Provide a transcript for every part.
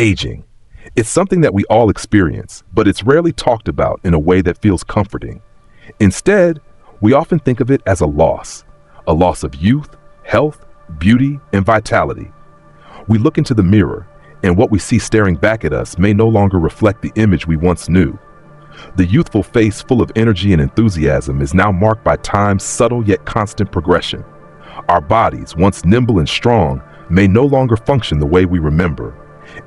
Aging. It's something that we all experience, but it's rarely talked about in a way that feels comforting. Instead, we often think of it as a loss of youth, health, beauty, and vitality. We look into the mirror, and what we see staring back at us may no longer reflect the image we once knew. The youthful face full of energy and enthusiasm is now marked by time's subtle yet constant progression. Our bodies, once nimble and strong, may no longer function the way we remember,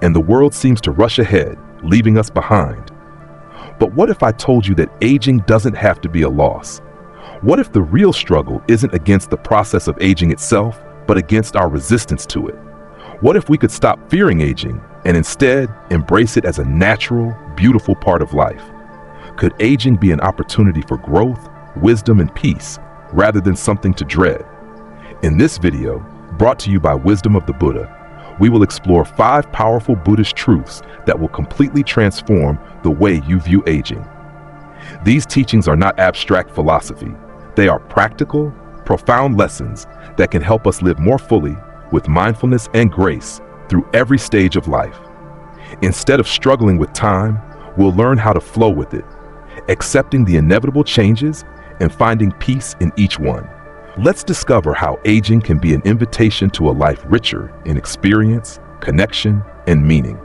and the world seems to rush ahead, leaving us behind. But what if I told you that aging doesn't have to be a loss? What if the real struggle isn't against the process of aging itself, but against our resistance to it? What if we could stop fearing aging and instead embrace it as a natural, beautiful part of life? Could aging be an opportunity for growth, wisdom, and peace, rather than something to dread? In this video, brought to you by Wisdom of the Buddha, we will explore 5 powerful Buddhist truths that will completely transform the way you view aging. These teachings are not abstract philosophy. They are practical, profound lessons that can help us live more fully, with mindfulness and grace, through every stage of life. Instead of struggling with time, we'll learn how to flow with it, accepting the inevitable changes and finding peace in each one. Let's discover how aging can be an invitation to a life richer in experience, connection, and meaning.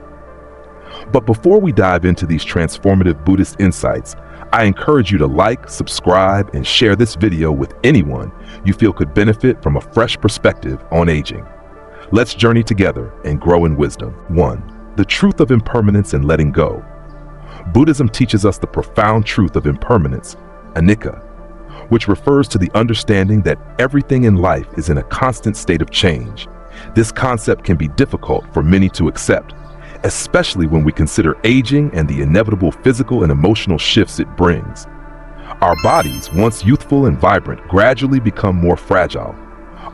But before we dive into these transformative Buddhist insights, I encourage you to like, subscribe, and share this video with anyone you feel could benefit from a fresh perspective on aging. Let's journey together and grow in wisdom. 1. The truth of impermanence and letting go. Buddhism teaches us the profound truth of impermanence, anicca, which refers to the understanding that everything in life is in a constant state of change. This concept can be difficult for many to accept, especially when we consider aging and the inevitable physical and emotional shifts it brings. Our bodies, once youthful and vibrant, gradually become more fragile.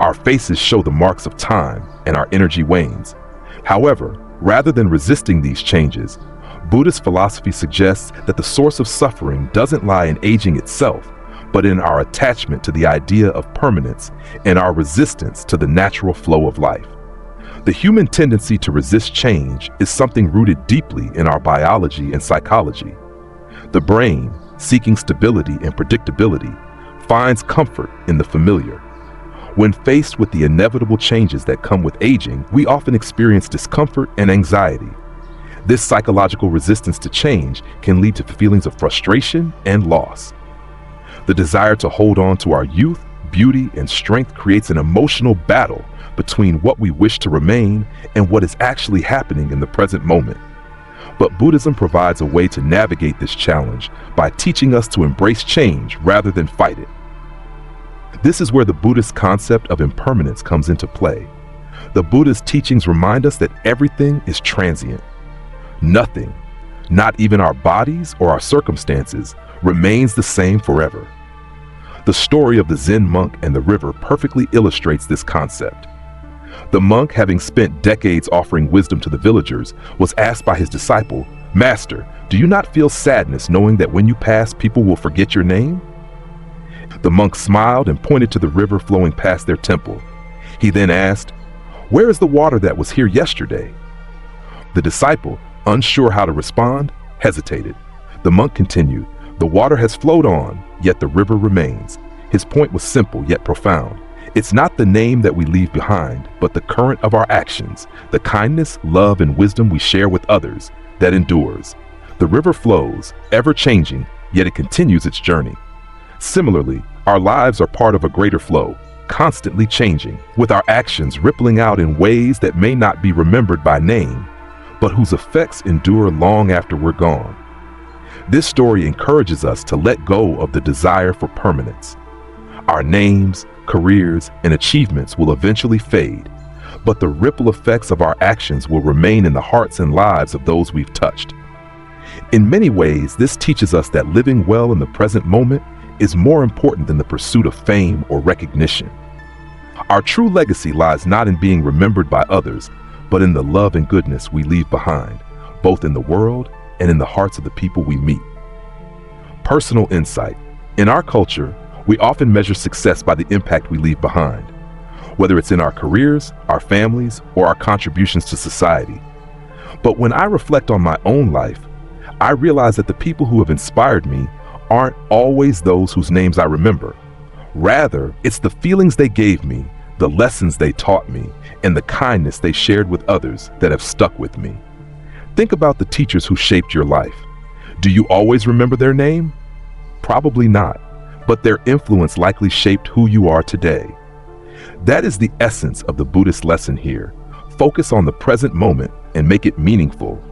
Our faces show the marks of time, and our energy wanes. However, rather than resisting these changes, Buddhist philosophy suggests that the source of suffering doesn't lie in aging itself, but in our attachment to the idea of permanence and our resistance to the natural flow of life. The human tendency to resist change is something rooted deeply in our biology and psychology. The brain, seeking stability and predictability, finds comfort in the familiar. When faced with the inevitable changes that come with aging, we often experience discomfort and anxiety. This psychological resistance to change can lead to feelings of frustration and loss. The desire to hold on to our youth, beauty, and strength creates an emotional battle between what we wish to remain and what is actually happening in the present moment. But Buddhism provides a way to navigate this challenge by teaching us to embrace change rather than fight it. This is where the Buddhist concept of impermanence comes into play. The Buddha's teachings remind us that everything is transient. Nothing, not even our bodies or our circumstances, remains the same forever. The story of the Zen monk and the river perfectly illustrates this concept. The monk, having spent decades offering wisdom to the villagers, was asked by his disciple, "Master, do you not feel sadness knowing that when you pass, people will forget your name?" The monk smiled and pointed to the river flowing past their temple. He then asked, "Where is the water that was here yesterday?" The disciple, unsure how to respond, hesitated. The monk continued, "The water has flowed on, yet the river remains." His point was simple yet profound. It's not the name that we leave behind, but the current of our actions, the kindness, love, and wisdom we share with others, that endures. The river flows, ever changing, yet it continues its journey. Similarly, our lives are part of a greater flow, constantly changing, with our actions rippling out in ways that may not be remembered by name, but whose effects endure long after we're gone. This story encourages us to let go of the desire for permanence. Our names, careers, and achievements will eventually fade, but the ripple effects of our actions will remain in the hearts and lives of those we've touched. In many ways, this teaches us that living well in the present moment is more important than the pursuit of fame or recognition. Our true legacy lies not in being remembered by others, but in the love and goodness we leave behind, both in the world and in the hearts of the people we meet. Personal insight. In our culture, we often measure success by the impact we leave behind, whether it's in our careers, our families, or our contributions to society. But when I reflect on my own life, I realize that the people who have inspired me aren't always those whose names I remember. Rather, it's the feelings they gave me, the lessons they taught me, and the kindness they shared with others that have stuck with me. Think about the teachers who shaped your life. Do you always remember their name? Probably not, but their influence likely shaped who you are today. That is the essence of the Buddhist lesson here. Focus on the present moment and make it meaningful,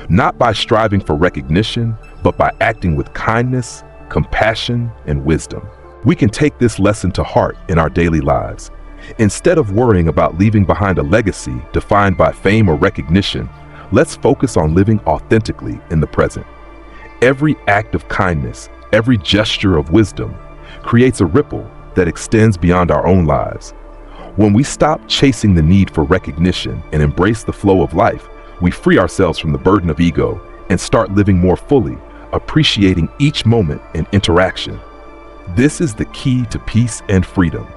not by striving for recognition, but by acting with kindness, compassion, and wisdom. We can take this lesson to heart in our daily lives. Instead of worrying about leaving behind a legacy defined by fame or recognition, let's focus on living authentically in the present. Every act of kindness, every gesture of wisdom, creates a ripple that extends beyond our own lives. When we stop chasing the need for recognition and embrace the flow of life, we free ourselves from the burden of ego and start living more fully, appreciating each moment and interaction. This is the key to peace and freedom,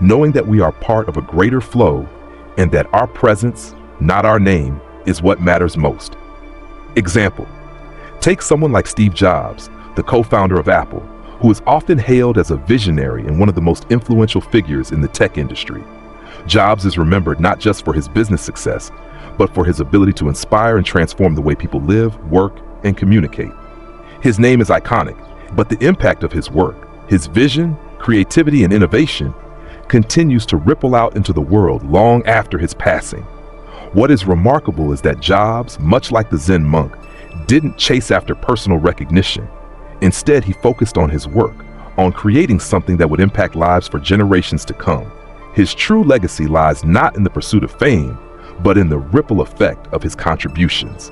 knowing that we are part of a greater flow and that our presence, not our name, is what matters most. Example, take someone like Steve Jobs, the co-founder of Apple, who is often hailed as a visionary and one of the most influential figures in the tech industry. Jobs is remembered not just for his business success, but for his ability to inspire and transform the way people live, work, and communicate. His name is iconic, but the impact of his work, his vision, creativity, and innovation continues to ripple out into the world long after his passing. What is remarkable is that Jobs, much like the Zen monk, didn't chase after personal recognition. Instead, he focused on his work, on creating something that would impact lives for generations to come. His true legacy lies not in the pursuit of fame, but in the ripple effect of his contributions.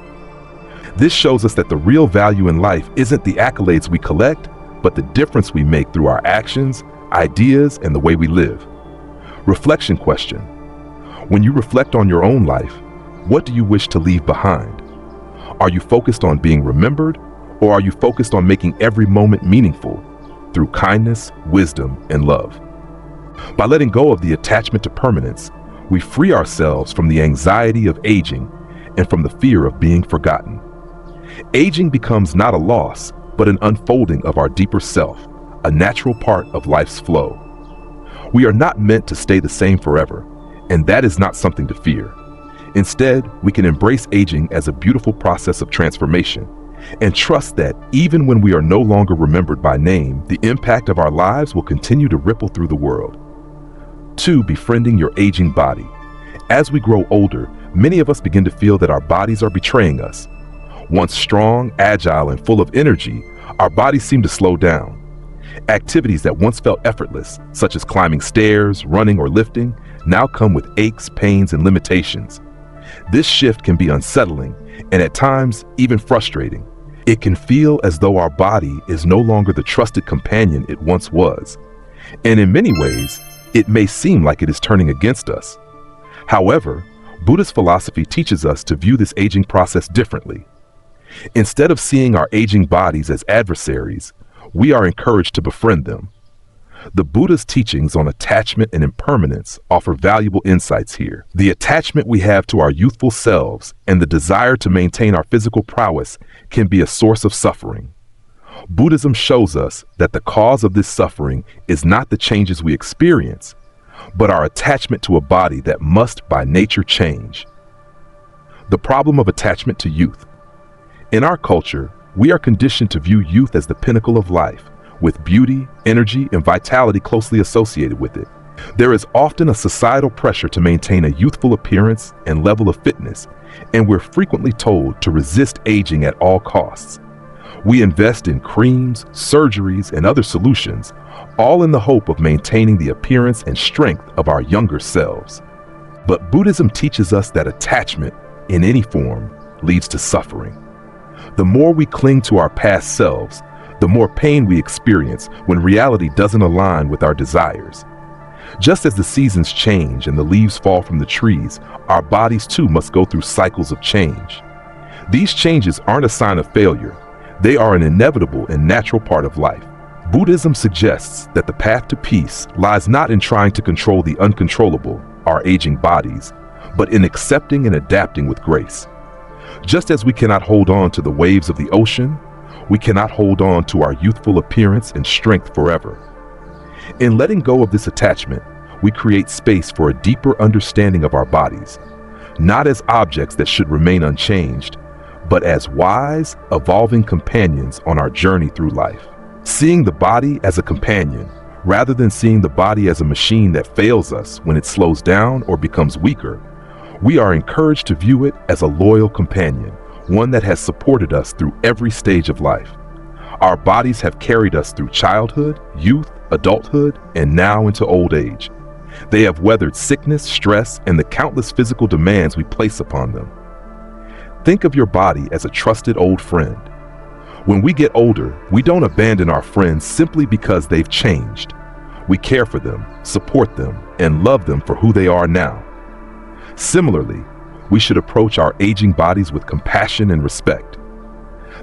This shows us that the real value in life isn't the accolades we collect, but the difference we make through our actions, ideas, and the way we live. Reflection question. When you reflect on your own life, what do you wish to leave behind? Are you focused on being remembered, or are you focused on making every moment meaningful through kindness, wisdom, and love? By letting go of the attachment to permanence, we free ourselves from the anxiety of aging and from the fear of being forgotten. Aging becomes not a loss, but an unfolding of our deeper self, a natural part of life's flow. We are not meant to stay the same forever, and that is not something to fear. Instead, we can embrace aging as a beautiful process of transformation and trust that even when we are no longer remembered by name, the impact of our lives will continue to ripple through the world. 2. Befriending your aging body. As we grow older, many of us begin to feel that our bodies are betraying us. Once strong, agile, and full of energy, our bodies seem to slow down. Activities that once felt effortless, such as climbing stairs, running, or lifting, now come with aches, pains, and limitations. This shift can be unsettling and at times even frustrating. It can feel as though our body is no longer the trusted companion it once was. And in many ways, it may seem like it is turning against us. However, Buddhist philosophy teaches us to view this aging process differently. Instead of seeing our aging bodies as adversaries, we are encouraged to befriend them. The Buddha's teachings on attachment and impermanence offer valuable insights here. The attachment we have to our youthful selves and the desire to maintain our physical prowess can be a source of suffering. Buddhism shows us that the cause of this suffering is not the changes we experience, but our attachment to a body that must by nature change. The problem of attachment to youth. In our culture, we are conditioned to view youth as the pinnacle of life, with beauty, energy, and vitality closely associated with it. There is often a societal pressure to maintain a youthful appearance and level of fitness, and we're frequently told to resist aging at all costs. We invest in creams, surgeries, and other solutions, all in the hope of maintaining the appearance and strength of our younger selves. But Buddhism teaches us that attachment, in any form, leads to suffering. The more we cling to our past selves, the more pain we experience when reality doesn't align with our desires. Just as the seasons change and the leaves fall from the trees, our bodies too must go through cycles of change. These changes aren't a sign of failure. They are an inevitable and natural part of life. Buddhism suggests that the path to peace lies not in trying to control the uncontrollable, our aging bodies, but in accepting and adapting with grace. Just as we cannot hold on to the waves of the ocean, we cannot hold on to our youthful appearance and strength forever. In letting go of this attachment, we create space for a deeper understanding of our bodies, not as objects that should remain unchanged, but as wise, evolving companions on our journey through life. Seeing the body as a companion, rather than seeing the body as a machine that fails us when it slows down or becomes weaker, we are encouraged to view it as a loyal companion, one that has supported us through every stage of life. Our bodies have carried us through childhood, youth, adulthood, and now into old age. They have weathered sickness, stress, and the countless physical demands we place upon them. Think of your body as a trusted old friend. When we get older, we don't abandon our friends simply because they've changed. We care for them, support them, and love them for who they are now. Similarly, we should approach our aging bodies with compassion and respect.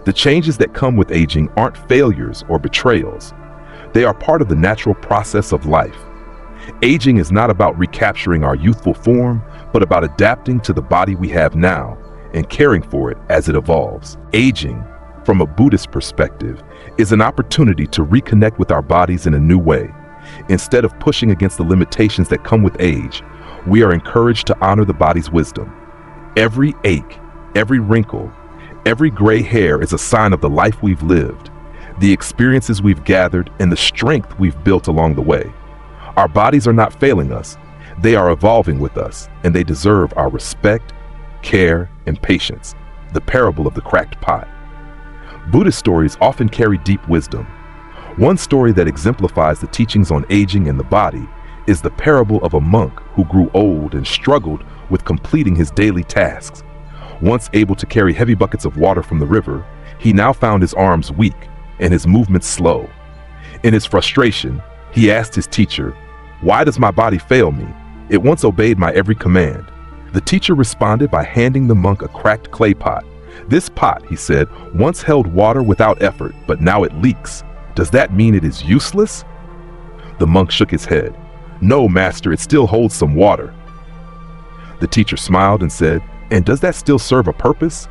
The changes that come with aging aren't failures or betrayals. They are part of the natural process of life. Aging is not about recapturing our youthful form, but about adapting to the body we have now and caring for it as it evolves. Aging, from a Buddhist perspective, is an opportunity to reconnect with our bodies in a new way. Instead of pushing against the limitations that come with age, we are encouraged to honor the body's wisdom. Every ache, every wrinkle, every gray hair is a sign of the life we've lived, the experiences we've gathered, and the strength we've built along the way. Our bodies are not failing us. They are evolving with us, and they deserve our respect, care, and patience. The parable of the cracked pot. Buddhist stories often carry deep wisdom. One story that exemplifies the teachings on aging and the body is the parable of a monk who grew old and struggled with completing his daily tasks. Once able to carry heavy buckets of water from the river, he now found his arms weak and his movements slow. In his frustration, he asked his teacher, "Why does my body fail me? It once obeyed my every command." The teacher responded by handing the monk a cracked clay pot. "This pot," he said, "once held water without effort, but now it leaks. Does that mean it is useless?" The monk shook his head. "No, master, it still holds some water." The teacher smiled and said, "And does that still serve a purpose?"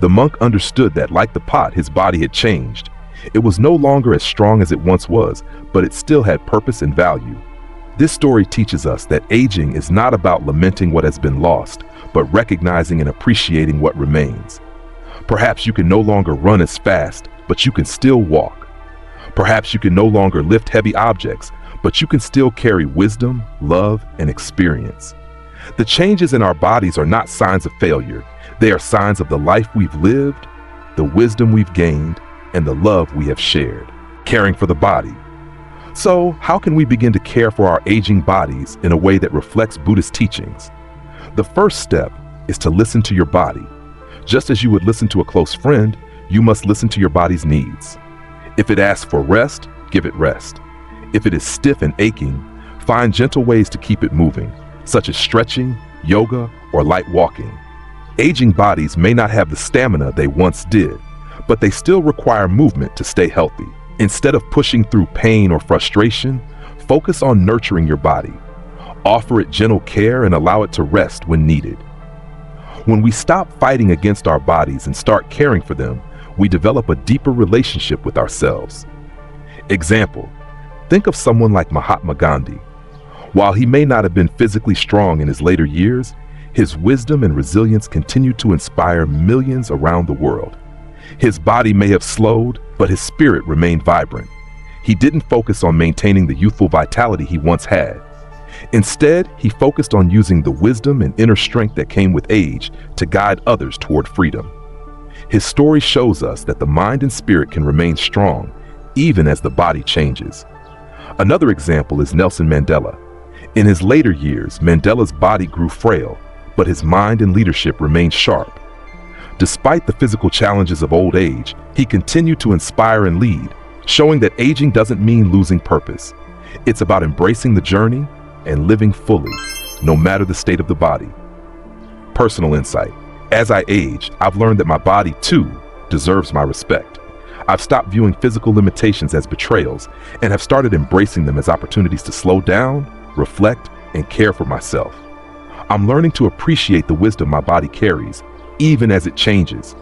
The monk understood that, like the pot, his body had changed. It was no longer as strong as it once was, but it still had purpose and value. This story teaches us that aging is not about lamenting what has been lost, but recognizing and appreciating what remains. Perhaps you can no longer run as fast, but you can still walk. Perhaps you can no longer lift heavy objects, but you can still carry wisdom, love, and experience. The changes in our bodies are not signs of failure. They are signs of the life we've lived, the wisdom we've gained, and the love we have shared. Caring for the body. So, how can we begin to care for our aging bodies in a way that reflects Buddhist teachings? The first step is to listen to your body. Just as you would listen to a close friend, you must listen to your body's needs. If it asks for rest, give it rest. If it is stiff and aching, find gentle ways to keep it moving, such as stretching, yoga, or light walking. Aging bodies may not have the stamina they once did, but they still require movement to stay healthy. Instead of pushing through pain or frustration, focus on nurturing your body. Offer it gentle care and allow it to rest when needed. When we stop fighting against our bodies and start caring for them, we develop a deeper relationship with ourselves. Example, think of someone like Mahatma Gandhi. While he may not have been physically strong in his later years, his wisdom and resilience continued to inspire millions around the world. His body may have slowed, but his spirit remained vibrant. He didn't focus on maintaining the youthful vitality he once had. Instead, he focused on using the wisdom and inner strength that came with age to guide others toward freedom. His story shows us that the mind and spirit can remain strong, even as the body changes. Another example is Nelson Mandela. In his later years, Mandela's body grew frail, but his mind and leadership remained sharp. Despite the physical challenges of old age, he continued to inspire and lead, showing that aging doesn't mean losing purpose. It's about embracing the journey and living fully, no matter the state of the body. Personal insight. As I age, I've learned that my body, too, deserves my respect. I've stopped viewing physical limitations as betrayals and have started embracing them as opportunities to slow down, reflect, and care for myself. I'm learning to appreciate the wisdom my body carries, even as it changes.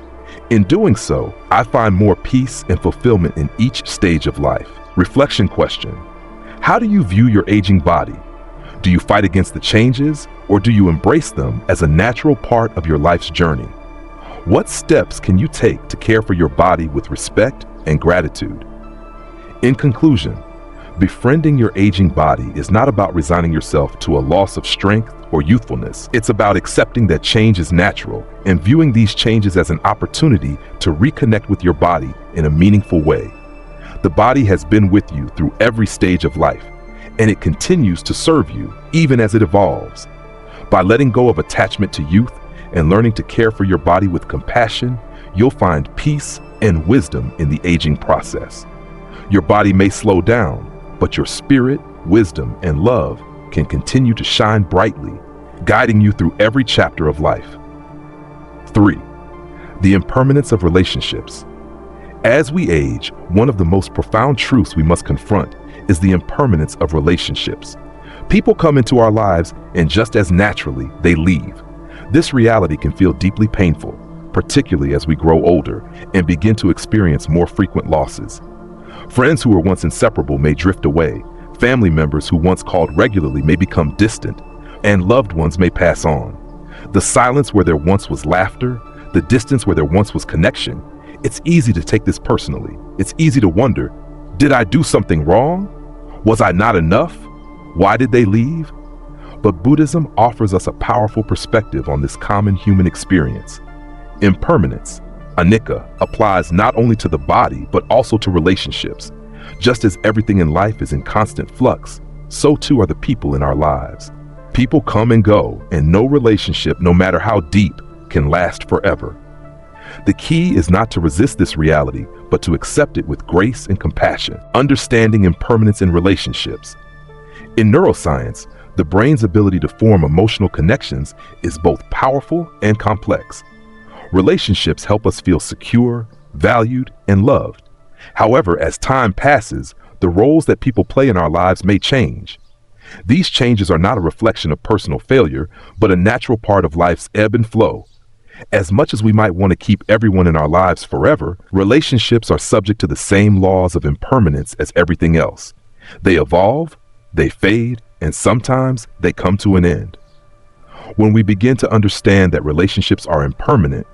In doing so, I find more peace and fulfillment in each stage of life. Reflection question: how do you view your aging body? Do you fight against the changes, or do you embrace them as a natural part of your life's journey? What steps can you take to care for your body with respect and gratitude? In conclusion, befriending your aging body is not about resigning yourself to a loss of strength or youthfulness. It's about accepting that change is natural and viewing these changes as an opportunity to reconnect with your body in a meaningful way. The body has been with you through every stage of life, and it continues to serve you even as it evolves. By letting go of attachment to youth and learning to care for your body with compassion, you'll find peace and wisdom in the aging process. Your body may slow down, but your spirit, wisdom, and love can continue to shine brightly, guiding you through every chapter of life. 3. The impermanence of relationships. As we age, one of the most profound truths we must confront is the impermanence of relationships. People come into our lives, and just as naturally, they leave. This reality can feel deeply painful, particularly as we grow older and begin to experience more frequent losses. Friends who were once inseparable may drift away, family members who once called regularly may become distant, and loved ones may pass on. The silence where there once was laughter, the distance where there once was connection, it's easy to take this personally. It's easy to wonder, did I do something wrong? Was I not enough? Why did they leave? But Buddhism offers us a powerful perspective on this common human experience. Impermanence, anicca, applies not only to the body, but also to relationships. Just as everything in life is in constant flux, so too are the people in our lives. People come and go, and no relationship, no matter how deep, can last forever. The key is not to resist this reality, but to accept it with grace and compassion, understanding impermanence in relationships. In neuroscience, the brain's ability to form emotional connections is both powerful and complex. Relationships help us feel secure, valued, and loved. However, as time passes, the roles that people play in our lives may change. These changes are not a reflection of personal failure, but a natural part of life's ebb and flow. As much as we might want to keep everyone in our lives forever, relationships are subject to the same laws of impermanence as everything else. They evolve, they fade, and sometimes they come to an end. When we begin to understand that relationships are impermanent,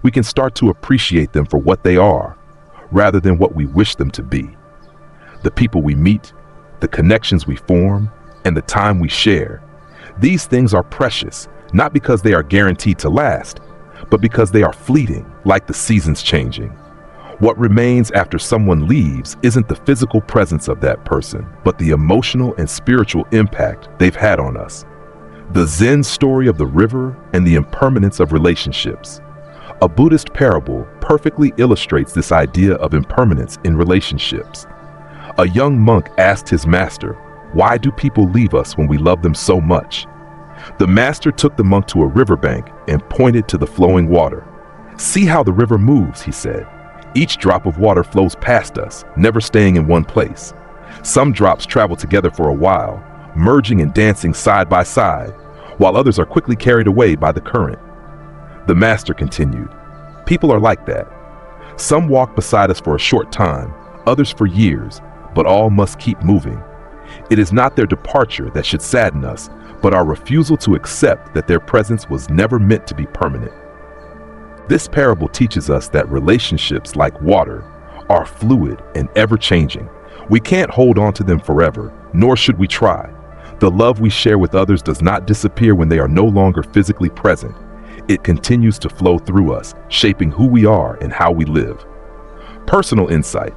we can start to appreciate them for what they are, rather than what we wish them to be. The people we meet, the connections we form, and the time we share. These things are precious, not because they are guaranteed to last, but because they are fleeting, like the seasons changing. What remains after someone leaves isn't the physical presence of that person, but the emotional and spiritual impact they've had on us. The Zen story of the river and the impermanence of relationships. A Buddhist parable perfectly illustrates this idea of impermanence in relationships. A young monk asked his master, "Why do people leave us when we love them so much?" The master took the monk to a riverbank and pointed to the flowing water. "See how the river moves," he said. "Each drop of water flows past us, never staying in one place. Some drops travel together for a while, merging and dancing side by side, while others are quickly carried away by the current." The master continued, "People are like that. Some walk beside us for a short time, others for years, but all must keep moving. It is not their departure that should sadden us, but our refusal to accept that their presence was never meant to be permanent." This parable teaches us that relationships, like water, are fluid and ever-changing. We can't hold on to them forever, nor should we try. The love we share with others does not disappear when they are no longer physically present. It continues to flow through us, shaping who we are and how we live. Personal insight.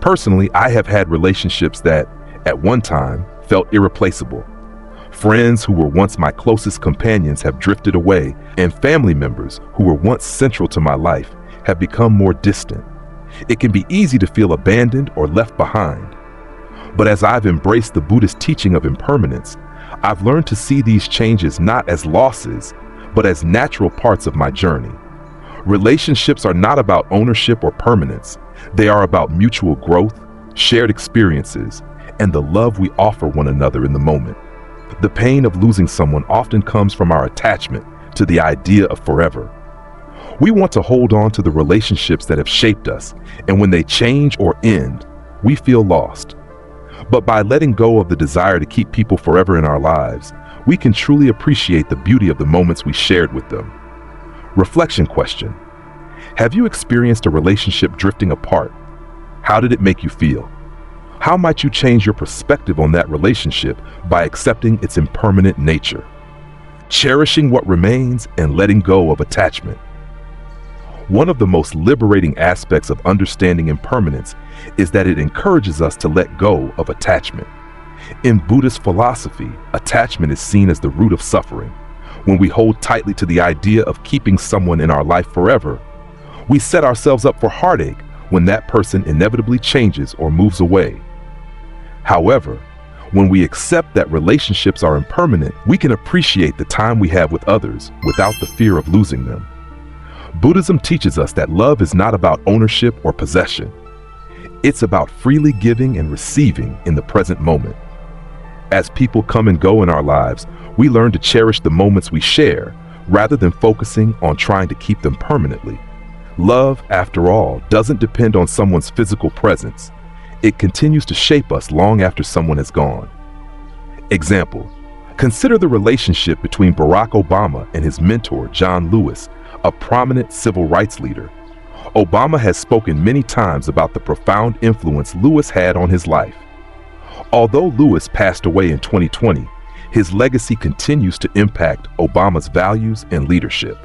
Personally, I have had relationships that, at one time, felt irreplaceable. Friends who were once my closest companions have drifted away, and family members who were once central to my life have become more distant. It can be easy to feel abandoned or left behind. But as I've embraced the Buddhist teaching of impermanence, I've learned to see these changes not as losses, but as natural parts of my journey. Relationships are not about ownership or permanence. They are about mutual growth, shared experiences, and the love we offer one another in the moment. The pain of losing someone often comes from our attachment to the idea of forever. We want to hold on to the relationships that have shaped us, and when they change or end, we feel lost. But by letting go of the desire to keep people forever in our lives, we can truly appreciate the beauty of the moments we shared with them. Reflection question: have you experienced a relationship drifting apart? How did it make you feel? How might you change your perspective on that relationship by accepting its impermanent nature? Cherishing what remains and letting go of attachment. One of the most liberating aspects of understanding impermanence is that it encourages us to let go of attachment. In Buddhist philosophy, attachment is seen as the root of suffering. When we hold tightly to the idea of keeping someone in our life forever, we set ourselves up for heartache when that person inevitably changes or moves away. However, when we accept that relationships are impermanent, we can appreciate the time we have with others without the fear of losing them. Buddhism teaches us that love is not about ownership or possession. It's about freely giving and receiving in the present moment. As people come and go in our lives, we learn to cherish the moments we share rather than focusing on trying to keep them permanently. Love, after all, doesn't depend on someone's physical presence. It continues to shape us long after someone has gone. Example: consider the relationship between Barack Obama and his mentor, John Lewis, a prominent civil rights leader. Obama has spoken many times about the profound influence Lewis had on his life. Although Lewis passed away in 2020, his legacy continues to impact Obama's values and leadership.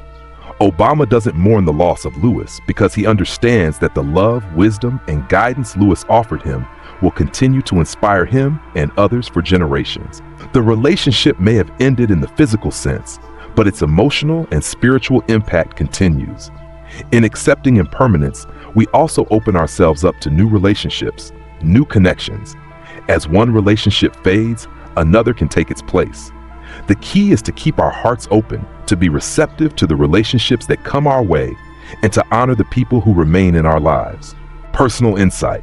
Obama doesn't mourn the loss of Lewis because he understands that the love, wisdom, and guidance Lewis offered him will continue to inspire him and others for generations. The relationship may have ended in the physical sense, but its emotional and spiritual impact continues. In accepting impermanence, we also open ourselves up to new relationships, new connections. As one relationship fades, another can take its place. The key is to keep our hearts open, to be receptive to the relationships that come our way, and to honor the people who remain in our lives. Personal insight.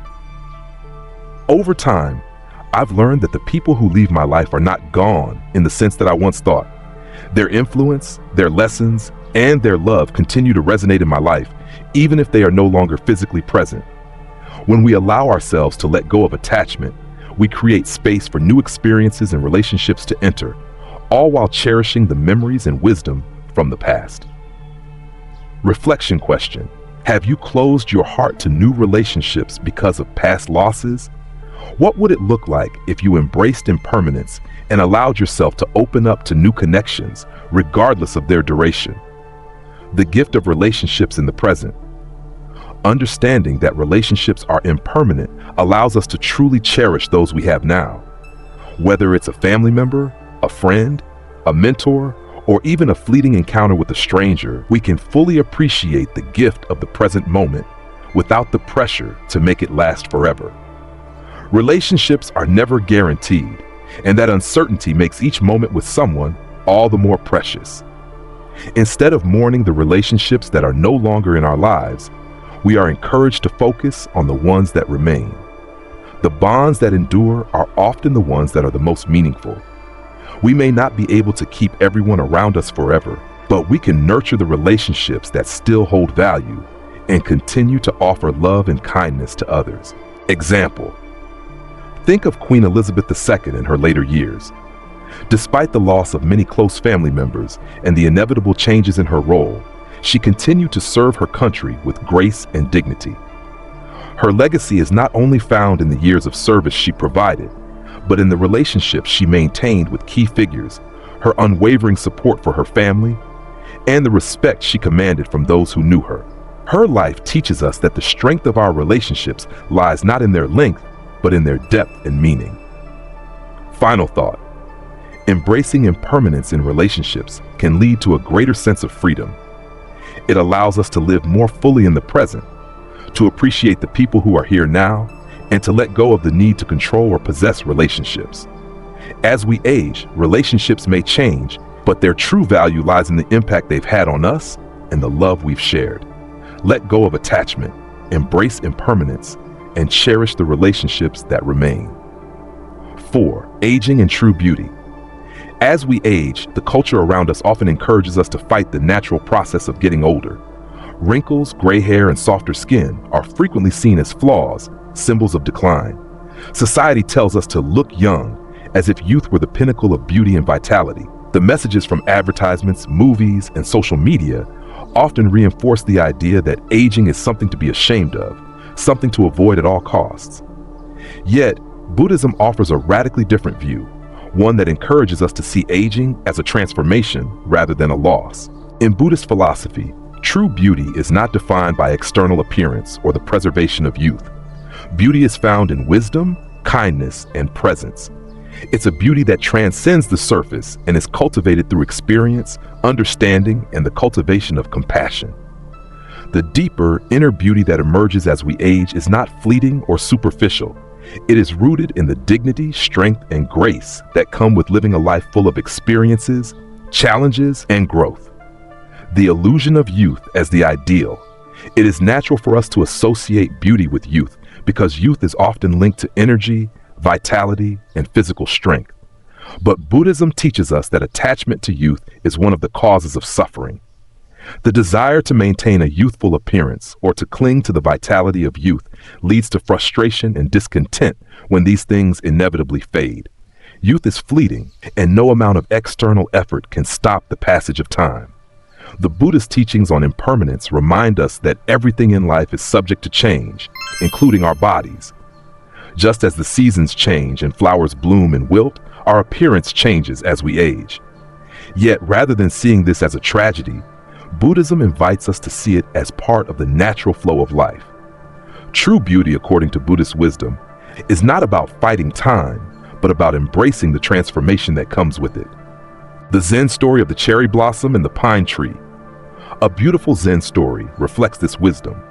Over time, I've learned that the people who leave my life are not gone in the sense that I once thought. Their influence, their lessons, and their love continue to resonate in my life, even if they are no longer physically present. When we allow ourselves to let go of attachment, we create space for new experiences and relationships to enter, all while cherishing the memories and wisdom from the past. Reflection question: have you closed your heart to new relationships because of past losses? What would it look like if you embraced impermanence and allowed yourself to open up to new connections, regardless of their duration? The gift of relationships in the present. Understanding that relationships are impermanent allows us to truly cherish those we have now. Whether it's a family member, a friend, a mentor, or even a fleeting encounter with a stranger, we can fully appreciate the gift of the present moment without the pressure to make it last forever. Relationships are never guaranteed, and that uncertainty makes each moment with someone all the more precious. Instead of mourning the relationships that are no longer in our lives, we are encouraged to focus on the ones that remain. The bonds that endure are often the ones that are the most meaningful. We may not be able to keep everyone around us forever, but we can nurture the relationships that still hold value and continue to offer love and kindness to others. Example: think of Queen Elizabeth II in her later years. Despite the loss of many close family members and the inevitable changes in her role, she continued to serve her country with grace and dignity. Her legacy is not only found in the years of service she provided, but in the relationships she maintained with key figures, her unwavering support for her family, and the respect she commanded from those who knew her. Her life teaches us that the strength of our relationships lies not in their length, but in their depth and meaning. Final thought: embracing impermanence in relationships can lead to a greater sense of freedom. It allows us to live more fully in the present, to appreciate the people who are here now, and to let go of the need to control or possess relationships. As we age, relationships may change, but their true value lies in the impact they've had on us and the love we've shared. Let go of attachment, embrace impermanence, and cherish the relationships that remain. 4. Aging in true beauty. As we age, the culture around us often encourages us to fight the natural process of getting older. Wrinkles, gray hair, and softer skin are frequently seen as flaws, symbols of decline. Society tells us to look young, as if youth were the pinnacle of beauty and vitality. The messages from advertisements, movies, and social media often reinforce the idea that aging is something to be ashamed of, something to avoid at all costs. Yet, Buddhism offers a radically different view, one that encourages us to see aging as a transformation rather than a loss. In Buddhist philosophy, true beauty is not defined by external appearance or the preservation of youth. Beauty is found in wisdom, kindness, and presence. It's a beauty that transcends the surface and is cultivated through experience, understanding, and the cultivation of compassion. The deeper, inner beauty that emerges as we age is not fleeting or superficial. It is rooted in the dignity, strength, and grace that come with living a life full of experiences, challenges, and growth. The illusion of youth as the ideal. It is natural for us to associate beauty with youth because youth is often linked to energy, vitality, and physical strength. But Buddhism teaches us that attachment to youth is one of the causes of suffering. The desire to maintain a youthful appearance or to cling to the vitality of youth leads to frustration and discontent when these things inevitably fade. Youth is fleeting, and no amount of external effort can stop the passage of time. The Buddhist teachings on impermanence remind us that everything in life is subject to change, including our bodies. Just as the seasons change and flowers bloom and wilt, our appearance changes as we age. Yet, rather than seeing this as a tragedy, Buddhism invites us to see it as part of the natural flow of life. True beauty, according to Buddhist wisdom, is not about fighting time, but about embracing the transformation that comes with it. The Zen story of the cherry blossom and the pine tree. A beautiful Zen story reflects this wisdom.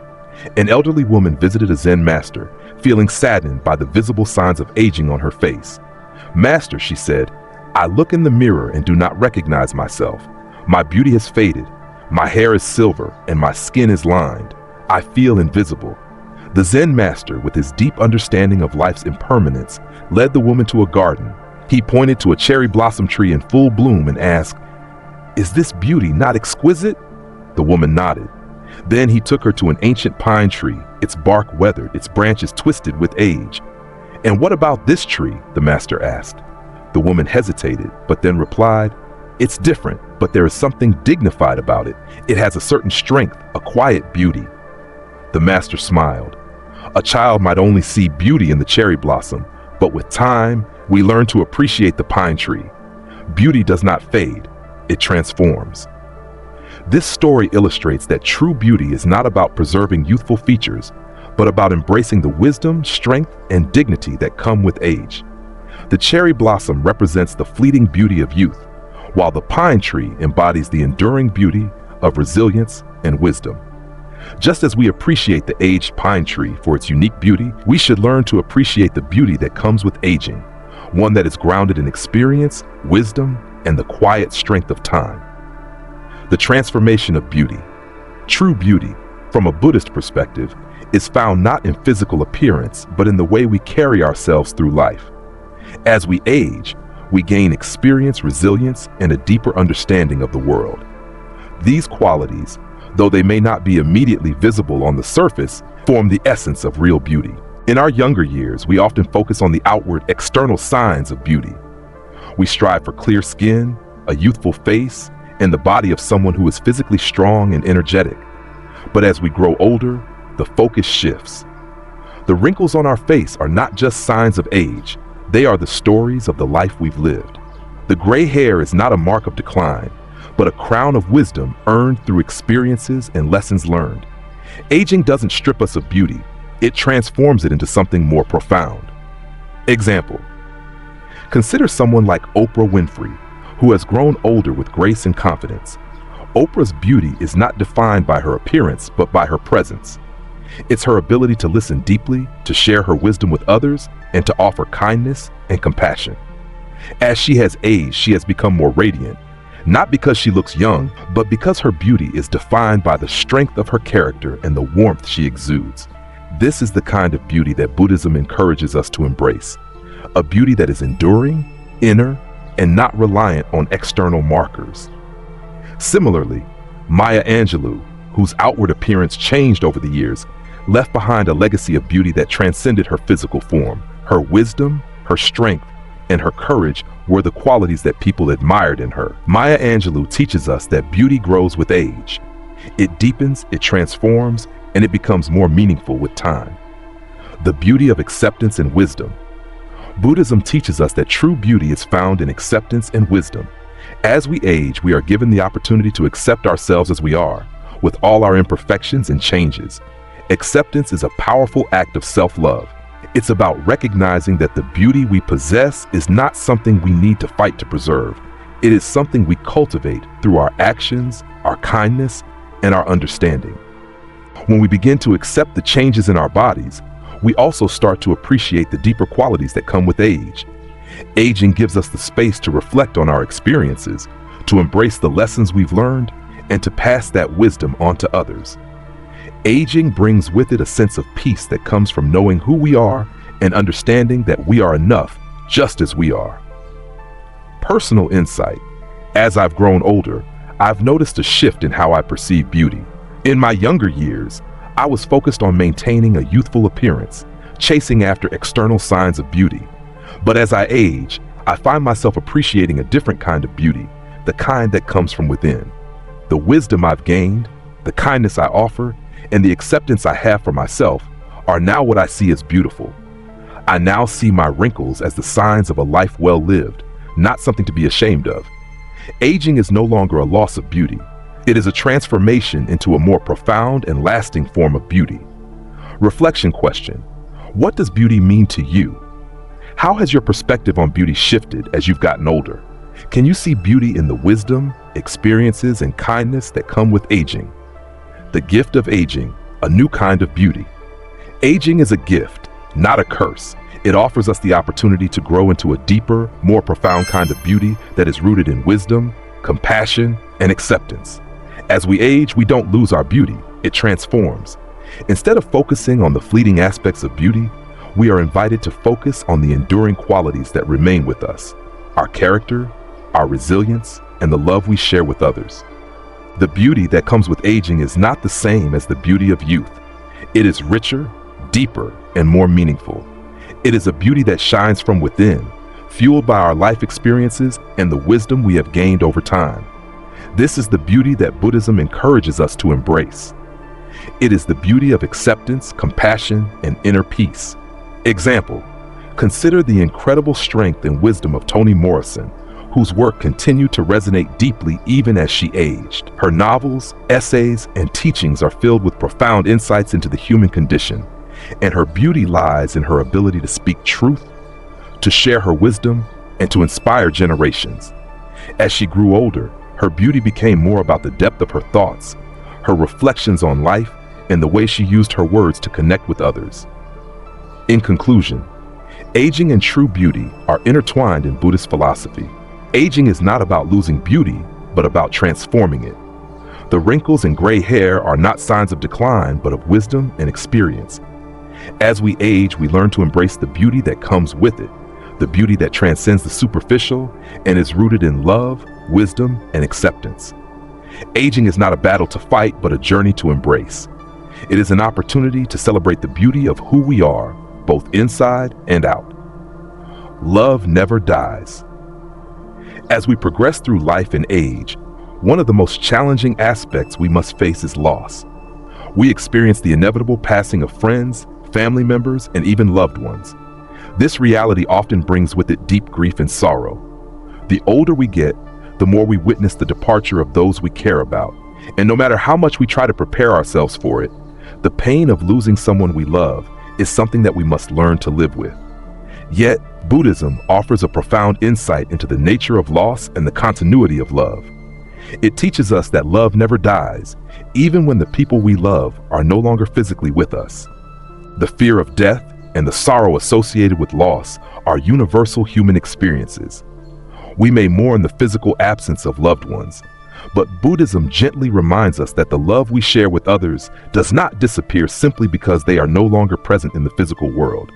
An elderly woman visited a Zen master, feeling saddened by the visible signs of aging on her face. "Master," she said, "I look in the mirror and do not recognize myself. My beauty has faded. My hair is silver and my skin is lined. I feel invisible." The Zen master, with his deep understanding of life's impermanence, led the woman to a garden. He pointed to a cherry blossom tree in full bloom and asked, "Is this beauty not exquisite?" The woman nodded. Then he took her to an ancient pine tree, its bark weathered, its branches twisted with age. "And what about this tree?" the master asked. The woman hesitated, but then replied, "It's different, but there is something dignified about it. It has a certain strength, a quiet beauty." The master smiled. A child might only see beauty in the cherry blossom, but with time, we learn to appreciate the pine tree. Beauty does not fade, it transforms. This story illustrates that true beauty is not about preserving youthful features, but about embracing the wisdom, strength, and dignity that come with age. The cherry blossom represents the fleeting beauty of youth, while the pine tree embodies the enduring beauty of resilience and wisdom. Just as we appreciate the aged pine tree for its unique beauty, we should learn to appreciate the beauty that comes with aging, one that is grounded in experience, wisdom, and the quiet strength of time. The transformation of beauty. True beauty, from a Buddhist perspective, is found not in physical appearance, but in the way we carry ourselves through life. As we age, we gain experience, resilience, and a deeper understanding of the world. These qualities, though they may not be immediately visible on the surface, form the essence of real beauty. In our younger years, we often focus on the outward, external signs of beauty. We strive for clear skin, a youthful face, and the body of someone who is physically strong and energetic. But as we grow older, the focus shifts. The wrinkles on our face are not just signs of age, they are the stories of the life we've lived. The gray hair is not a mark of decline, but a crown of wisdom earned through experiences and lessons learned. Aging doesn't strip us of beauty, it transforms it into something more profound. Example: consider someone like Oprah Winfrey, who has grown older with grace and confidence. Oprah's beauty is not defined by her appearance, but by her presence. It's her ability to listen deeply, to share her wisdom with others, and to offer kindness and compassion. As she has aged, she has become more radiant, not because she looks young, but because her beauty is defined by the strength of her character and the warmth she exudes. This is the kind of beauty that Buddhism encourages us to embrace, a beauty that is enduring, inner, and not reliant on external markers. Similarly, Maya Angelou, whose outward appearance changed over the years, left behind a legacy of beauty that transcended her physical form. Her wisdom, her strength, and her courage were the qualities that people admired in her. Maya Angelou teaches us that beauty grows with age. It deepens, it transforms, and it becomes more meaningful with time. The beauty of acceptance and wisdom. Buddhism teaches us that true beauty is found in acceptance and wisdom. As we age, we are given the opportunity to accept ourselves as we are, with all our imperfections and changes. Acceptance is a powerful act of self-love. It's about recognizing that the beauty we possess is not something we need to fight to preserve. It is something we cultivate through our actions, our kindness, and our understanding. When we begin to accept the changes in our bodies, we also start to appreciate the deeper qualities that come with age. Aging gives us the space to reflect on our experiences, to embrace the lessons we've learned, and to pass that wisdom on to others. Aging brings with it a sense of peace that comes from knowing who we are and understanding that we are enough just as we are. Personal insight. As I've grown older, I've noticed a shift in how I perceive beauty. In my younger years, I was focused on maintaining a youthful appearance, chasing after external signs of beauty. But as I age, I find myself appreciating a different kind of beauty, the kind that comes from within. The wisdom I've gained, the kindness I offer, and the acceptance I have for myself are now what I see as beautiful. I now see my wrinkles as the signs of a life well lived, not something to be ashamed of. Aging is no longer a loss of beauty. It is a transformation into a more profound and lasting form of beauty. Reflection question: what does beauty mean to you? How has your perspective on beauty shifted as you've gotten older? Can you see beauty in the wisdom, experiences, and kindness that come with aging? The gift of aging, a new kind of beauty. Aging is a gift, not a curse. It offers us the opportunity to grow into a deeper, more profound kind of beauty that is rooted in wisdom, compassion, and acceptance. As we age, we don't lose our beauty, it transforms. Instead of focusing on the fleeting aspects of beauty, we are invited to focus on the enduring qualities that remain with us: our character, our resilience, and the love we share with others. The beauty that comes with aging is not the same as the beauty of youth. It is richer, deeper, and more meaningful. It is a beauty that shines from within, fueled by our life experiences and the wisdom we have gained over time. This is the beauty that Buddhism encourages us to embrace. It is the beauty of acceptance, compassion, and inner peace. Example: consider the incredible strength and wisdom of Toni Morrison, whose work continued to resonate deeply even as she aged. Her novels, essays, and teachings are filled with profound insights into the human condition, and her beauty lies in her ability to speak truth, to share her wisdom, and to inspire generations. As she grew older, her beauty became more about the depth of her thoughts, her reflections on life, and the way she used her words to connect with others. In conclusion, aging and true beauty are intertwined in Buddhist philosophy. Aging is not about losing beauty, but about transforming it. The wrinkles and gray hair are not signs of decline, but of wisdom and experience. As we age, we learn to embrace the beauty that comes with it, the beauty that transcends the superficial and is rooted in love, wisdom, and acceptance. Aging is not a battle to fight, but a journey to embrace. It is an opportunity to celebrate the beauty of who we are, both inside and out. Love never dies. As we progress through life and age, one of the most challenging aspects we must face is loss. We experience the inevitable passing of friends, family members, and even loved ones. This reality often brings with it deep grief and sorrow. The older we get, the more we witness the departure of those we care about, and no matter how much we try to prepare ourselves for it, the pain of losing someone we love is something that we must learn to live with. Yet, Buddhism offers a profound insight into the nature of loss and the continuity of love. It teaches us that love never dies, even when the people we love are no longer physically with us. The fear of death and the sorrow associated with loss are universal human experiences. We may mourn the physical absence of loved ones, but Buddhism gently reminds us that the love we share with others does not disappear simply because they are no longer present in the physical world.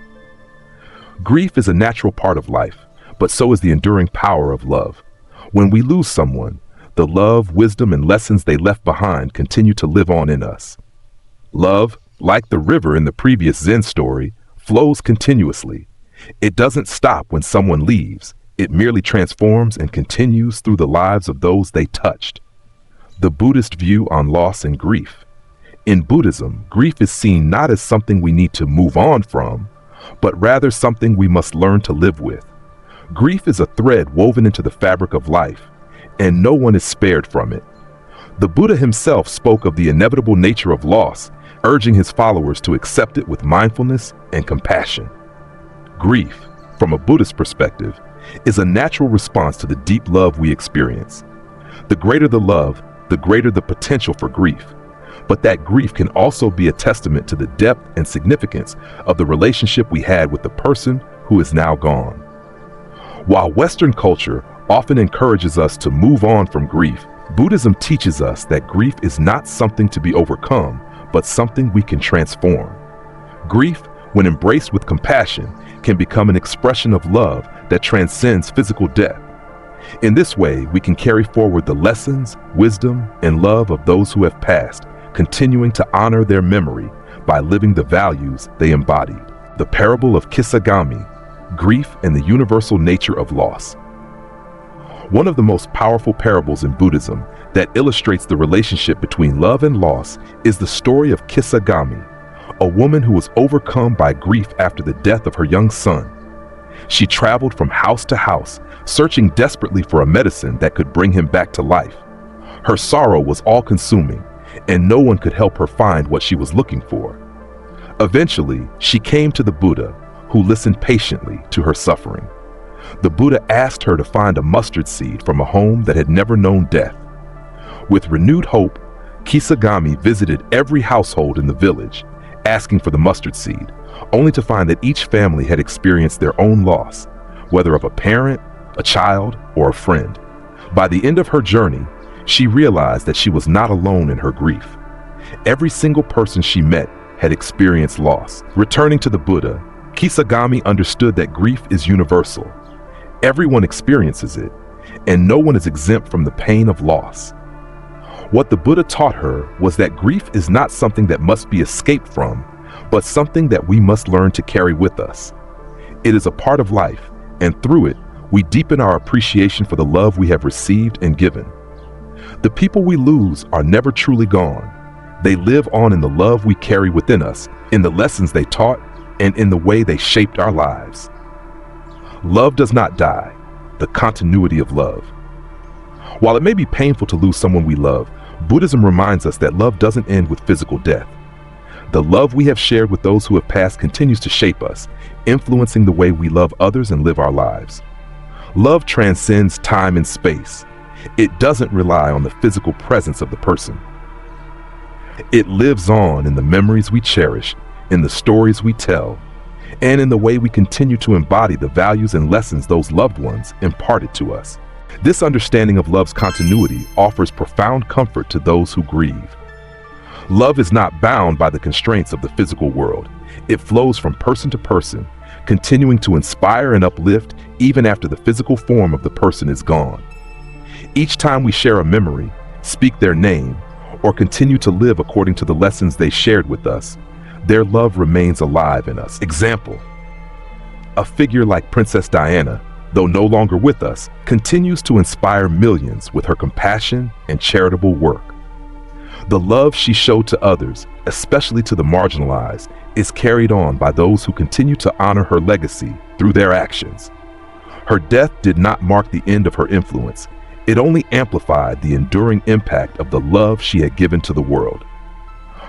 Grief is a natural part of life, but so is the enduring power of love. When we lose someone, the love, wisdom, and lessons they left behind continue to live on in us. Love, like the river in the previous Zen story, flows continuously. It doesn't stop when someone leaves. It merely transforms and continues through the lives of those they touched. The Buddhist view on loss and grief. In Buddhism, grief is seen not as something we need to move on from, but rather something we must learn to live with. Grief is a thread woven into the fabric of life, and no one is spared from it. The Buddha himself spoke of the inevitable nature of loss, urging his followers to accept it with mindfulness and compassion. Grief, from a Buddhist perspective, is a natural response to the deep love we experience. The greater the love, the greater the potential for grief. But that grief can also be a testament to the depth and significance of the relationship we had with the person who is now gone. While Western culture often encourages us to move on from grief, Buddhism teaches us that grief is not something to be overcome, but something we can transform. Grief, when embraced with compassion, can become an expression of love that transcends physical death. In this way, we can carry forward the lessons, wisdom, and love of those who have passed, continuing to honor their memory by living the values they embodied. The parable of Kisagami, grief and the universal nature of loss. One of the most powerful parables in Buddhism that illustrates the relationship between love and loss is the story of Kisagami, a woman who was overcome by grief after the death of her young son. She traveled from house to house, searching desperately for a medicine that could bring him back to life. Her sorrow was all-consuming, and no one could help her find what she was looking for. Eventually, she came to the Buddha, who listened patiently to her suffering. The Buddha asked her to find a mustard seed from a home that had never known death. With renewed hope, Kisagami visited every household in the village, asking for the mustard seed, only to find that each family had experienced their own loss, whether of a parent, a child, or a friend. By the end of her journey, she realized that she was not alone in her grief. Every single person she met had experienced loss. Returning to the Buddha, Kisagami understood that grief is universal. Everyone experiences it, and no one is exempt from the pain of loss. What the Buddha taught her was that grief is not something that must be escaped from, but something that we must learn to carry with us. It is a part of life, and through it, we deepen our appreciation for the love we have received and given. The people we lose are never truly gone. They live on in the love we carry within us, in the lessons they taught, and in the way they shaped our lives. Love does not die, the continuity of love. While it may be painful to lose someone we love, Buddhism reminds us that love doesn't end with physical death. The love we have shared with those who have passed continues to shape us, influencing the way we love others and live our lives. Love transcends time and space. It doesn't rely on the physical presence of the person. It lives on in the memories we cherish, in the stories we tell, and in the way we continue to embody the values and lessons those loved ones imparted to us. This understanding of love's continuity offers profound comfort to those who grieve. Love is not bound by the constraints of the physical world. It flows from person to person, continuing to inspire and uplift even after the physical form of the person is gone. Each time we share a memory, speak their name, or continue to live according to the lessons they shared with us, their love remains alive in us. Example: a figure like Princess Diana, though no longer with us, continues to inspire millions with her compassion and charitable work. The love she showed to others, especially to the marginalized, is carried on by those who continue to honor her legacy through their actions. Her death did not mark the end of her influence. It only amplified the enduring impact of the love she had given to the world.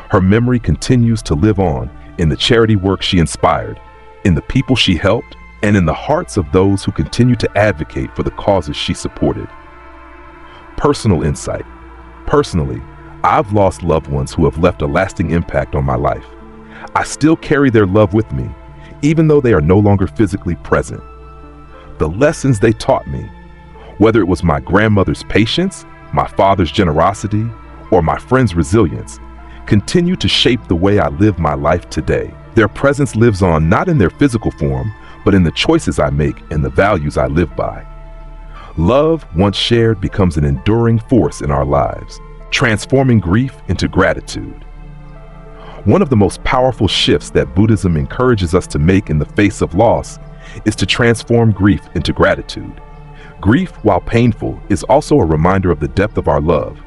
Her memory continues to live on in the charity work she inspired, in the people she helped, and in the hearts of those who continue to advocate for the causes she supported. Personal insight. Personally, I've lost loved ones who have left a lasting impact on my life. I still carry their love with me, even though they are no longer physically present. The lessons they taught me, whether it was my grandmother's patience, my father's generosity, or my friend's resilience, continue to shape the way I live my life today. Their presence lives on not in their physical form, but in the choices I make and the values I live by. Love, once shared, becomes an enduring force in our lives, transforming grief into gratitude. One of the most powerful shifts that Buddhism encourages us to make in the face of loss is to transform grief into gratitude. Grief, while painful, is also a reminder of the depth of our love.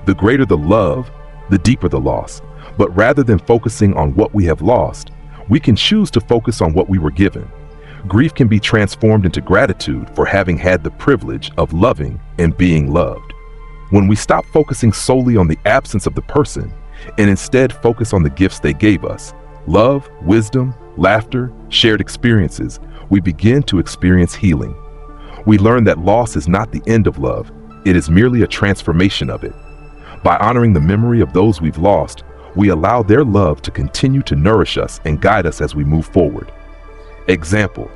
The greater the love, the deeper the loss. But rather than focusing on what we have lost, we can choose to focus on what we were given. Grief can be transformed into gratitude for having had the privilege of loving and being loved. When we stop focusing solely on the absence of the person and instead focus on the gifts they gave us, love, wisdom, laughter, shared experiences, we begin to experience healing. We learn that loss is not the end of love, it is merely a transformation of it. By honoring the memory of those we've lost, we allow their love to continue to nourish us and guide us as we move forward. Example: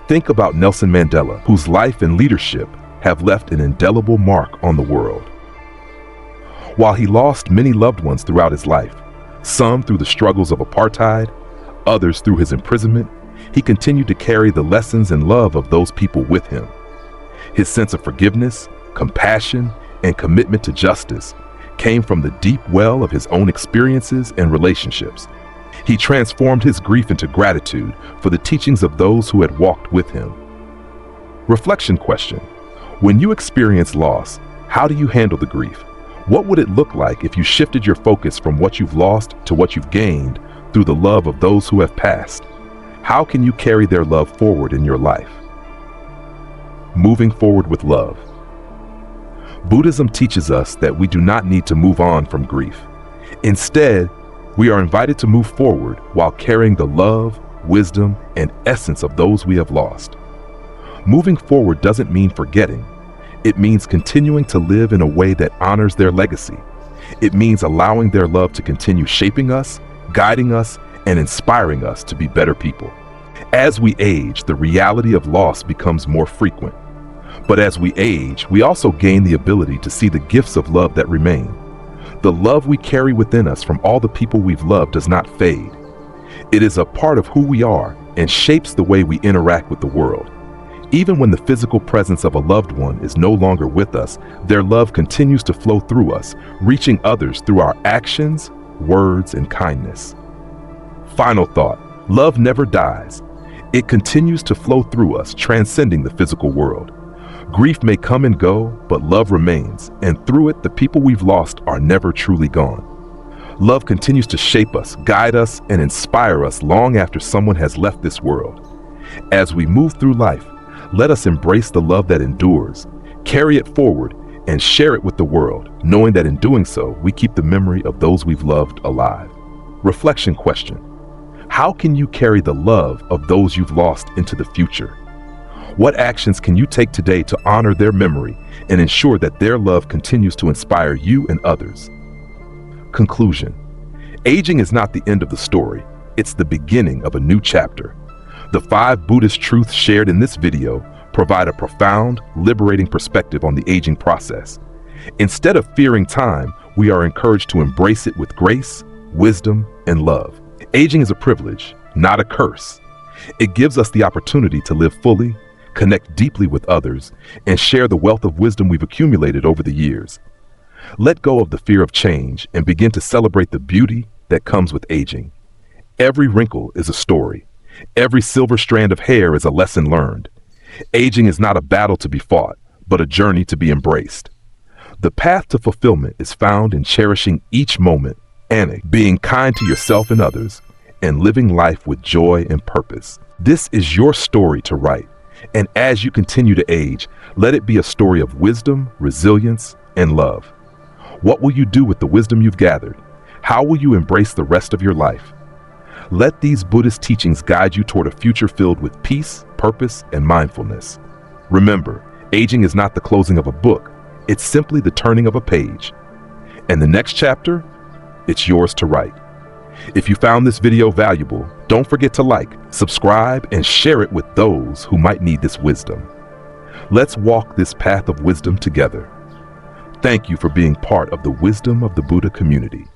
think about Nelson Mandela, whose life and leadership have left an indelible mark on the world. While he lost many loved ones throughout his life, some through the struggles of apartheid, others through his imprisonment, he continued to carry the lessons and love of those people with him. His sense of forgiveness, compassion, and commitment to justice came from the deep well of his own experiences and relationships. He transformed his grief into gratitude for the teachings of those who had walked with him. Reflection question: when you experience loss, how do you handle the grief? What would it look like if you shifted your focus from what you've lost to what you've gained through the love of those who have passed? How can you carry their love forward in your life? Moving forward with love. Buddhism teaches us that we do not need to move on from grief. Instead, we are invited to move forward while carrying the love, wisdom, and essence of those we have lost. Moving forward doesn't mean forgetting. It means continuing to live in a way that honors their legacy. It means allowing their love to continue shaping us, guiding us, and inspiring us to be better people. As we age, the reality of loss becomes more frequent. But as we age, we also gain the ability to see the gifts of love that remain. The love we carry within us from all the people we've loved does not fade. It is a part of who we are and shapes the way we interact with the world. Even when the physical presence of a loved one is no longer with us, their love continues to flow through us, reaching others through our actions, words, and kindness. Final thought: love never dies. It continues to flow through us, transcending the physical world. Grief may come and go, but love remains, and through it, the people we've lost are never truly gone. Love continues to shape us, guide us, and inspire us long after someone has left this world. As we move through life, let us embrace the love that endures, carry it forward, and share it with the world, knowing that in doing so, we keep the memory of those we've loved alive. Reflection question: how can you carry the love of those you've lost into the future? What actions can you take today to honor their memory and ensure that their love continues to inspire you and others? Conclusion: aging is not the end of the story. It's the beginning of a new chapter. The 5 Buddhist truths shared in this video provide a profound, liberating perspective on the aging process. Instead of fearing time, we are encouraged to embrace it with grace, wisdom, and love. Aging is a privilege, not a curse. It gives us the opportunity to live fully, connect deeply with others, and share the wealth of wisdom we've accumulated over the years. Let go of the fear of change and begin to celebrate the beauty that comes with aging. Every wrinkle is a story. Every silver strand of hair is a lesson learned. Aging is not a battle to be fought, but a journey to be embraced. The path to fulfillment is found in cherishing each moment, and being kind to yourself and others, and living life with joy and purpose. This is your story to write. And as you continue to age, let it be a story of wisdom, resilience, and love. What will you do with the wisdom you've gathered? How will you embrace the rest of your life? Let these Buddhist teachings guide you toward a future filled with peace, purpose, and mindfulness. Remember, aging is not the closing of a book. It's simply the turning of a page. And the next chapter, it's yours to write. If you found this video valuable, don't forget to like, subscribe, and share it with those who might need this wisdom. Let's walk this path of wisdom together. Thank you for being part of the Wisdom of the Buddha community.